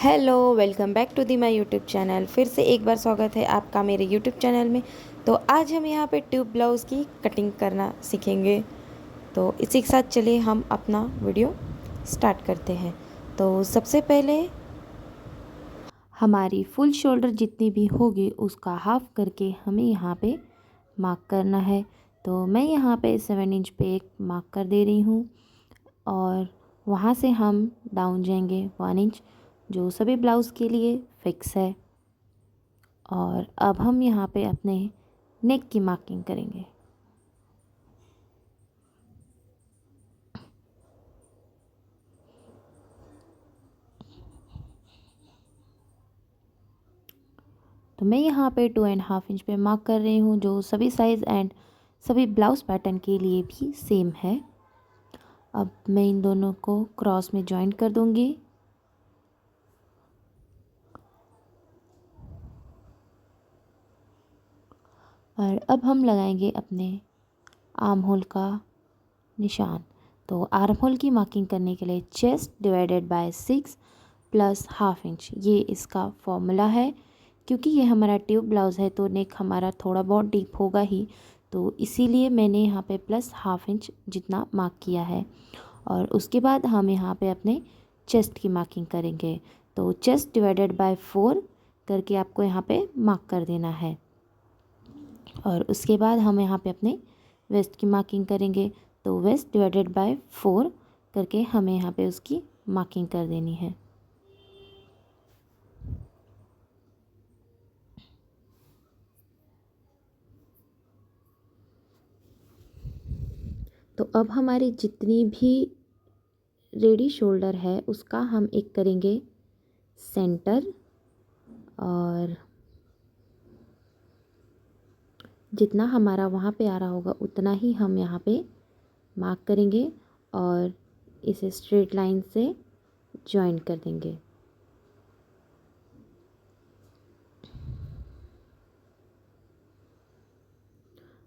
Hello, welcome back to the my YouTube channel. फिर से एक बार स्वागत है आपका मेरे यूट्यूब चैनल में। तो आज हम यहाँ पे ट्यूब ब्लाउज़ की कटिंग करना सीखेंगे। तो इसी के साथ चलिए हम अपना वीडियो स्टार्ट करते हैं। तो सबसे पहले हमारी फुल शोल्डर जितनी भी होगी उसका हाफ करके हमें यहाँ पे मार्क करना है। तो मैं यहाँ पे 7 इंच पे एक मार्क कर दे रही हूँ और वहाँ से हम डाउन जाएंगे 1 इंच, जो सभी ब्लाउज़ के लिए फिक्स है। और अब हम यहाँ पे अपने नेक की मार्किंग करेंगे। तो मैं यहाँ पे 2.5 इंच पे मार्क कर रही हूँ, जो सभी साइज़ एंड सभी ब्लाउज़ पैटर्न के लिए भी सेम है। अब मैं इन दोनों को क्रॉस में जॉइन कर दूँगी। और अब हम लगाएंगे अपने आर्म होल का निशान। तो आर्म होल की मार्किंग करने के लिए chest divided by 6 plus half inch, ये इसका फॉर्मूला है। क्योंकि ये हमारा ट्यूब ब्लाउज़ है तो नेक हमारा थोड़ा बहुत डीप होगा ही, तो इसीलिए मैंने यहाँ पे प्लस हाफ इंच जितना मार्क किया है। और उसके बाद हम यहाँ पे अपने चेस्ट की मार्किंग करेंगे। तो चेस्ट डिवाइडेड बाय 4 करके आपको यहाँ पे मार्क कर देना है। और उसके बाद हम यहाँ पे अपने वेस्ट की मार्किंग करेंगे। तो वेस्ट डिवाइडेड बाय 4 करके हमें यहाँ पे उसकी मार्किंग कर देनी है। तो अब हमारी जितनी भी रेडी शोल्डर है उसका हम एक करेंगे सेंटर, और जितना हमारा वहाँ पे आ रहा होगा उतना ही हम यहाँ पे मार्क करेंगे और इसे स्ट्रेट लाइन से जॉइन कर देंगे।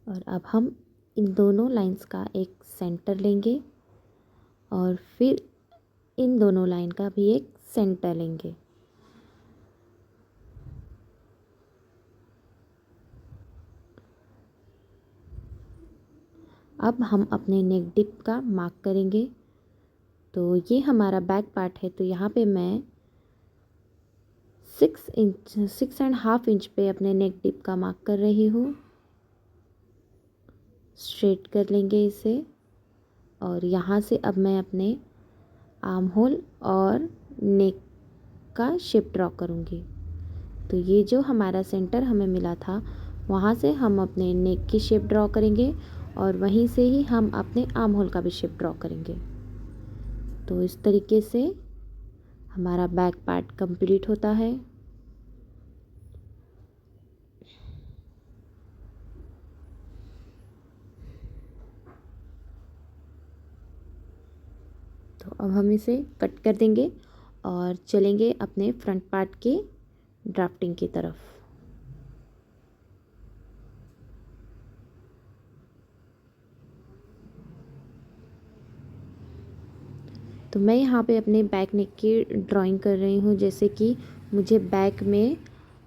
और अब हम इन दोनों लाइंस का एक सेंटर लेंगे और फिर इन दोनों लाइन का भी एक सेंटर लेंगे। अब हम अपने नेक डिप का मार्क करेंगे। तो ये हमारा बैक पार्ट है, तो यहाँ पे मैं 6.5 इंच पे अपने नेक डिप का मार्क कर रही हूँ। स्ट्रेट कर लेंगे इसे और यहाँ से अब मैं अपने आर्म होल और नेक का शेप ड्रॉ करूँगी। तो ये जो हमारा सेंटर हमें मिला था वहाँ से हम अपने नेक की शेप ड्रॉ करेंगे और वहीं से ही हम अपने आर्म होल का भी शेप ड्रॉ करेंगे। तो इस तरीके से हमारा बैक पार्ट कंप्लीट होता है। तो अब हम इसे कट कर देंगे और चलेंगे अपने फ्रंट पार्ट के ड्राफ्टिंग की तरफ। तो मैं यहाँ पे अपने बैक नेक की ड्राइंग कर रही हूँ, जैसे कि मुझे बैक में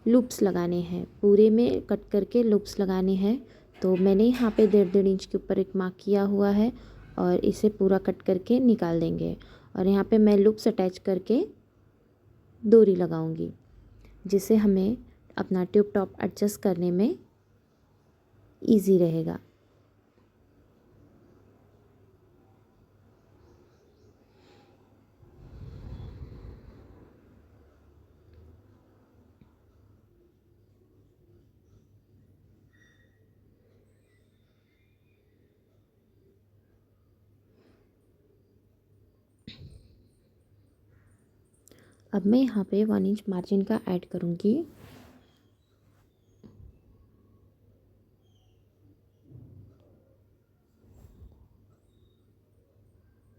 लूप्स लगाने हैं, पूरे में कट करके लूप्स लगाने हैं। तो मैंने यहाँ पे 1.5 इंच के ऊपर एक मार्क किया हुआ है और इसे पूरा कट करके निकाल देंगे। और यहाँ पे मैं लूप्स अटैच करके डोरी लगाऊंगी, जिससे हमें अपना ट्यूब टॉप एडजस्ट करने में ईजी रहेगा। अब मैं यहाँ पे 1 इंच मार्जिन का ऐड करूँगी।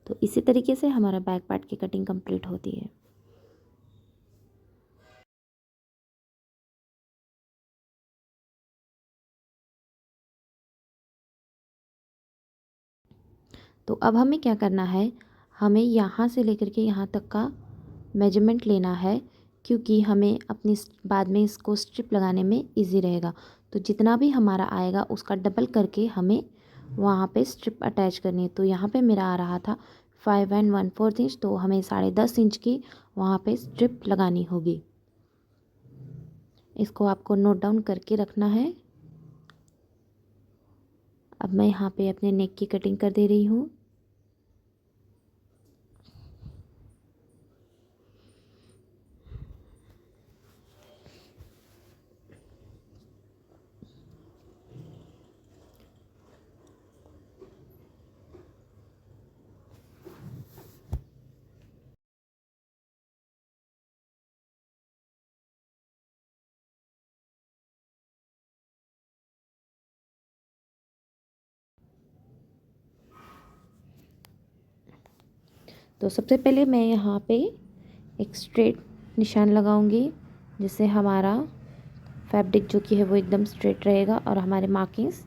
तो इसी तरीके से हमारा बैक पार्ट की कटिंग कंप्लीट होती है। तो अब हमें क्या करना है, हमें यहाँ से लेकर के यहाँ तक का मेजरमेंट लेना है, क्योंकि हमें अपनी बाद में इसको स्ट्रिप लगाने में इजी रहेगा। तो जितना भी हमारा आएगा उसका डबल करके हमें वहाँ पे स्ट्रिप अटैच करनी है। तो यहाँ पे मेरा आ रहा था 5 1/4 इंच, तो हमें 10.5 इंच की वहाँ पे स्ट्रिप लगानी होगी। इसको आपको नोट डाउन करके रखना है। अब मैं यहाँ पे अपने नेक की कटिंग कर दे रही हूँ। तो सबसे पहले मैं यहाँ पे एक स्ट्रेट निशान लगाऊंगी, जिससे हमारा फैब्रिक जो कि है वो एकदम स्ट्रेट रहेगा और हमारे मार्किंग्स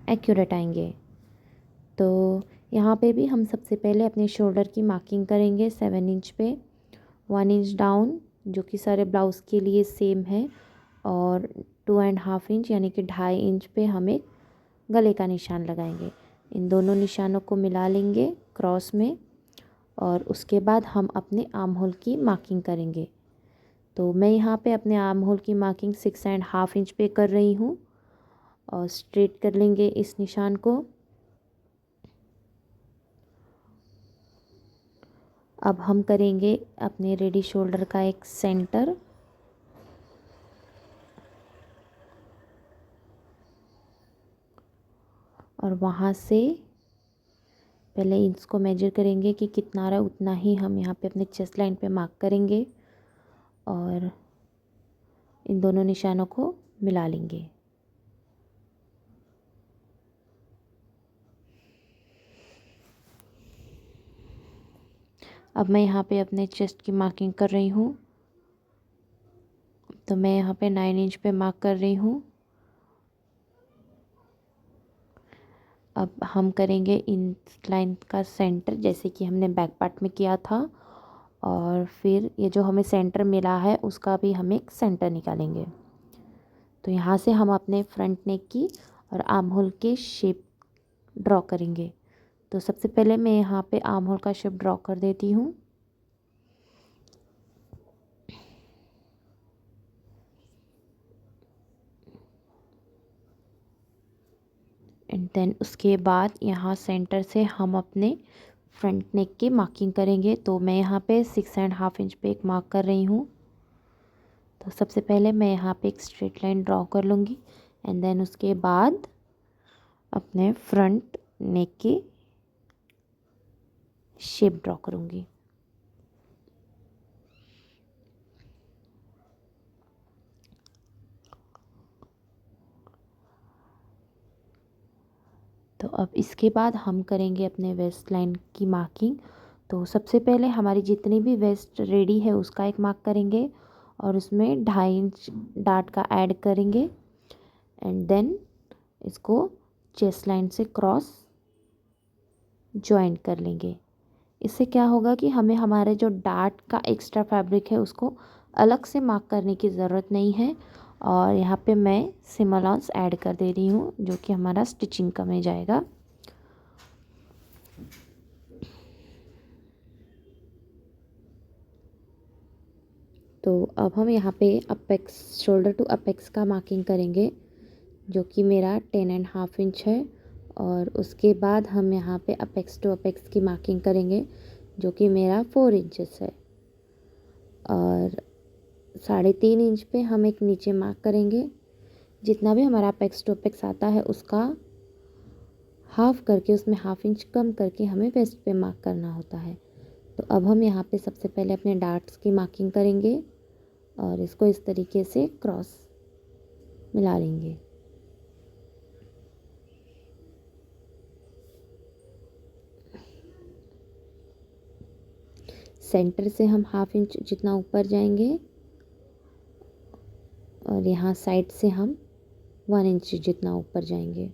एक्यूरेट आएंगे। तो यहाँ पे भी हम सबसे पहले अपने शोल्डर की मार्किंग करेंगे 7 इंच पे, 1 इंच डाउन, जो कि सारे ब्लाउज़ के लिए सेम है, और 2.5 इंच यानी कि 2.5 इंच पे हम एक गले का निशान लगाएंगे। इन दोनों निशानों को मिला लेंगे क्रॉस में, और उसके बाद हम अपने आर्म होल की मार्किंग करेंगे। तो मैं यहाँ पे अपने आर्म होल की मार्किंग 6.5 इंच पे कर रही हूँ, और स्ट्रेट कर लेंगे इस निशान को। अब हम करेंगे अपने रेडी शोल्डर का एक सेंटर, और वहाँ से पहले इसको मेजर करेंगे कि कितना रहा, उतना ही हम यहाँ पे अपने चेस्ट लाइन पे मार्क करेंगे और इन दोनों निशानों को मिला लेंगे। अब मैं यहाँ पे अपने चेस्ट की मार्किंग कर रही हूँ। तो मैं यहाँ पे 9 इंच पे मार्क कर रही हूँ। अब हम करेंगे इन लाइन का सेंटर, जैसे कि हमने बैक पार्ट में किया था, और फिर ये जो हमें सेंटर मिला है उसका भी हम एक सेंटर निकालेंगे। तो यहाँ से हम अपने फ्रंट नेक की और आर्म होल के शेप ड्रॉ करेंगे। तो सबसे पहले मैं यहाँ पे आर्म होल का शेप ड्रॉ कर देती हूँ। एंड देन उसके बाद यहाँ सेंटर से हम अपने फ्रंट नेक की मार्किंग करेंगे। तो मैं यहाँ पे 6.5 इंच पे एक मार्क कर रही हूँ। तो सबसे पहले मैं यहाँ पे एक स्ट्रेट लाइन ड्रॉ कर लूँगी, एंड देन उसके बाद अपने फ्रंट नेक की शेप ड्रॉ करूँगी। तो अब इसके बाद हम करेंगे अपने वेस्ट लाइन की मार्किंग। तो सबसे पहले हमारी जितनी भी वेस्ट रेडी है उसका एक मार्क करेंगे, और उसमें 2.5 इंच डार्ट का ऐड करेंगे, एंड देन इसको चेस्ट लाइन से क्रॉस जॉइंट कर लेंगे। इससे क्या होगा कि हमें हमारे जो डार्ट का एक्स्ट्रा फैब्रिक है उसको अलग से मार्क करने की ज़रूरत नहीं है। और यहाँ पे मैं सिमोलॉन्स ऐड कर दे रही हूँ, जो कि हमारा स्टिचिंग कम में जाएगा। तो अब हम यहाँ पे अपेक्स, शोल्डर टू अपेक्स का मार्किंग करेंगे, जो कि मेरा 10.5 इंच है। और उसके बाद हम यहाँ पे अपेक्स टू अपेक्स की मार्किंग करेंगे, जो कि मेरा 4 इंचेस है। और 3.5 इंच पे हम एक नीचे मार्क करेंगे। जितना भी हमारा अपेक्स टू अपेक्स आता है उसका हाफ करके, उसमें 1/2 इंच कम करके हमें वेस्ट पे मार्क करना होता है। तो अब हम यहाँ पे सबसे पहले अपने डार्ट्स की मार्किंग करेंगे, और इसको इस तरीके से क्रॉस मिला लेंगे। सेंटर से हम 1/2 इंच जितना ऊपर जाएंगे, और यहाँ साइड से हम 1 इंच जितना ऊपर जाएंगे।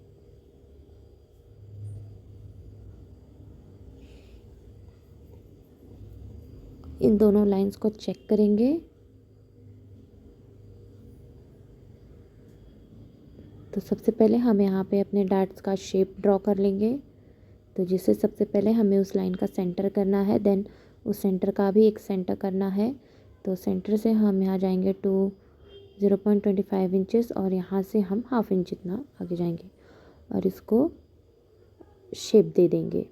इन दोनों लाइंस को चेक करेंगे। तो सबसे पहले हम यहाँ पे अपने डार्ट्स का शेप ड्रॉ कर लेंगे। तो जिससे सबसे पहले हमें उस लाइन का सेंटर करना है, देन उस सेंटर का भी एक सेंटर करना है। तो सेंटर से हम यहाँ जाएंगे टू 0.25 इंचेस और यहाँ से हम हाफ इंच जितना आगे जाएंगे और इसको शेप दे देंगे।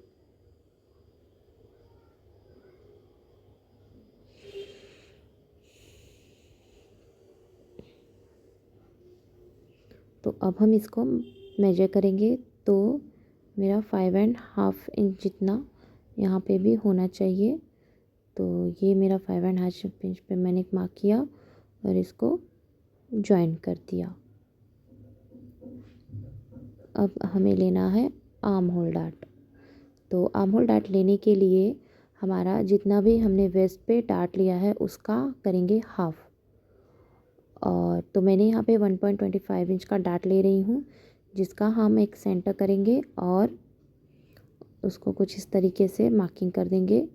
तो अब हम इसको मेजर करेंगे। तो मेरा 5.5 इंच जितना यहाँ पे भी होना चाहिए। तो ये मेरा 5.5 इंच पे मैंने मार्क किया और इसको ज्वाइन कर दिया। अब हमें लेना है आर्म होल डार्ट। तो आर्म होल डार्ट लेने के लिए हमारा जितना भी हमने वेस्ट पे डार्ट लिया है उसका करेंगे हाफ। और तो मैंने यहाँ पे 1.25 इंच का डार्ट ले रही हूँ, जिसका हम एक सेंटर करेंगे और उसको कुछ इस तरीके से मार्किंग कर देंगे।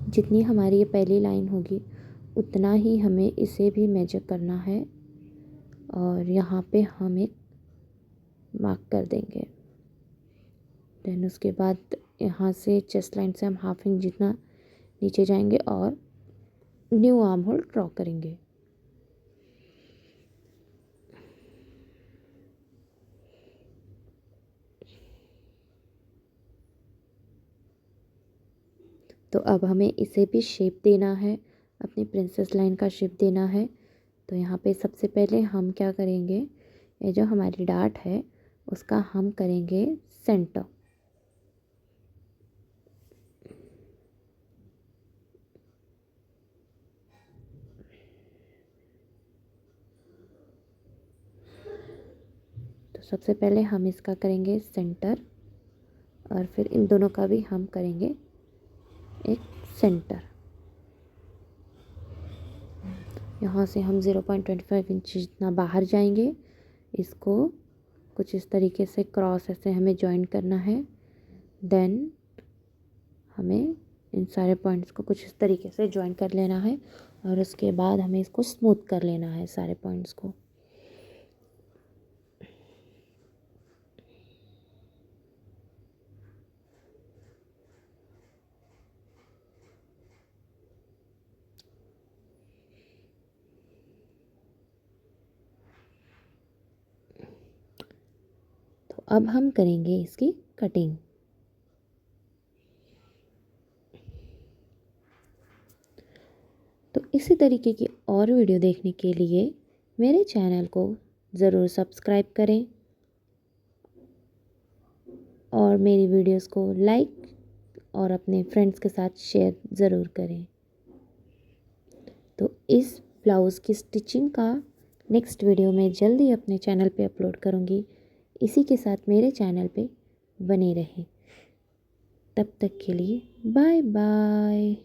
जितनी हमारी ये पहली लाइन होगी उतना ही हमें इसे भी मेजर करना है और यहाँ पे हम एक मार्क कर देंगे। देन उसके बाद यहाँ से चेस्ट लाइन से हम हाफ इंच जितना नीचे जाएंगे और न्यू आर्म होल ड्रॉ करेंगे। तो अब हमें इसे भी शेप देना है, अपनी प्रिंसेस लाइन का शेप देना है। तो यहाँ पे सबसे पहले हम क्या करेंगे, ये जो हमारी डार्ट है उसका हम करेंगे सेंटर। तो सबसे पहले हम इसका करेंगे सेंटर और फिर इन दोनों का भी हम करेंगे एक सेंटर। यहाँ से हम 0.25 इंच जितना बाहर जाएंगे। इसको कुछ इस तरीके से क्रॉस ऐसे हमें जॉइन करना है। देन हमें इन सारे पॉइंट्स को कुछ इस तरीके से जॉइन कर लेना है और उसके बाद हमें इसको स्मूथ कर लेना है सारे पॉइंट्स को। तो अब हम करेंगे इसकी कटिंग। तो इसी तरीके की और वीडियो देखने के लिए मेरे चैनल को ज़रूर सब्सक्राइब करें और मेरी वीडियोस को लाइक और अपने फ्रेंड्स के साथ शेयर ज़रूर करें। तो इस ब्लाउज़ की स्टिचिंग का नेक्स्ट वीडियो मैं जल्दी अपने चैनल पे अपलोड करूँगी। इसी के साथ मेरे चैनल पे बने रहें। तब तक के लिए बाय बाय।